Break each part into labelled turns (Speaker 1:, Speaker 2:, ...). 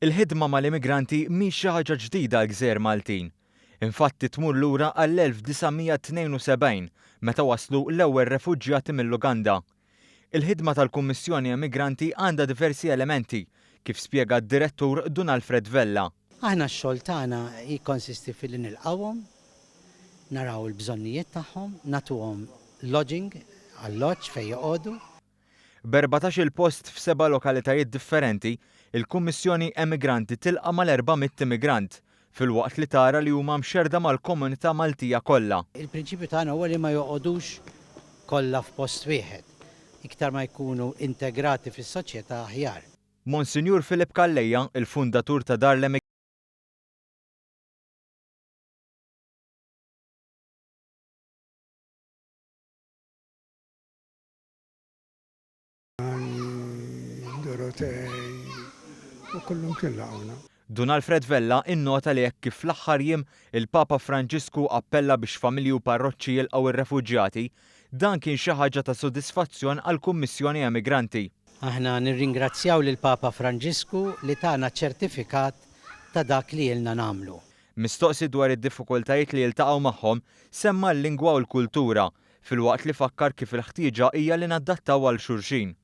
Speaker 1: Il-ħidma mal-immigranti mhix xi ħaġa ġdida għall-Gżejjer Maltin. Infatti tmur lura għall-1972 meta waslu l-ewwel refuġjati mill-Uganda. Il-ħidma tal-Kummissjoni Immigranti għandha diversi elementi, kif spjega d-direttur Dunalfred Vella.
Speaker 2: Aħna x-xogħol tagħna jikkonsisti fil-li nilqawhom, naraw il-bżonnijiet tagħhom, nagħtuhom lodging, alloġġ fejn joqogħdu.
Speaker 1: B'14 il-post f'7 lokalitajiet differenti, il-Kummissjoni Immigranti tilqa' mal-400 immigrant filwaqt li tara li huma mxerda mal-komunità Maltija kollha.
Speaker 2: Il-prinċipju tagħna huwa li ma joqogħdux kollha f'post wieħed, iktar ma jkunu integrati fis-soċjetà aħjar.
Speaker 1: Monsinjur Filip Kallejja, il-fundatur ta' Dar l
Speaker 3: Dorotej u kollhom kien laqgħuna.
Speaker 1: Dunalfred Vella innota li hekk kif fl-aħħar jiem il-Papa Franġisku appella biex familji u parroċċi jilqgħu ir-refuġjati, dan kien xi ħaġa ta' sodisfazzjon għall-Kummissjoni Immigranti.
Speaker 2: Aħna nirringrazzjaw lil Papa Franġisku li tagħna ċertifikat ta' dak li ilna nagħmlu.
Speaker 1: Mistoqsi dwar id-diffikultajiet li jiltaqgħu magħhom semma l-lingwa u l-kultura filwaqt li fakkar kif il-ħtieġa hija li nadattaw għal xulxin.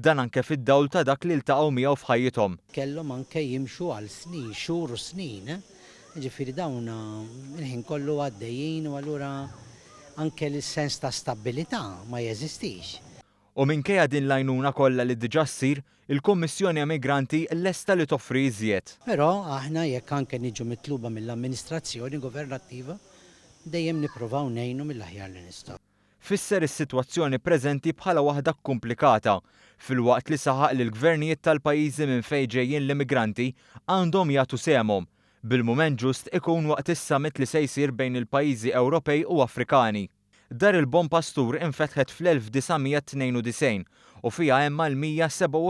Speaker 1: Dan anke fid-dawl ta' dak li ltaqgħu miegħu f'ħajjithom.
Speaker 2: Kellhom anke jimxu għal snin, xhur u snin, ġifieri dawn il-ħin kollu għaddejjin u allura anke l-sens ta' stabbilità ma jeżistix.
Speaker 1: U minkejja din l-għajnuna kollha li diġà ssir, il-Kummissjoni Immigranti lesta li toffri iżjed.
Speaker 2: Però aħna jekk anke niġu mitluba mill-amministrazzjoni governattiva dejjem nippruvaw ngħinu mill-aħjar li nistgħu.
Speaker 1: Fisser is-sitwazzjoni preżenti bħala waħda komplikata filwaqt li saħaq li l-gvernijiet tal-pajjiżi minn fejn ġejjin l-immigranti għandhom jagħtu sehemhom. Bil-mument ġust ikun waqt is-summit li se jsir bejn il-pajjiżi Ewropej u Afrikani. Dar il-Bon Pastur infetħet fl-1992 u fiha hemm l-127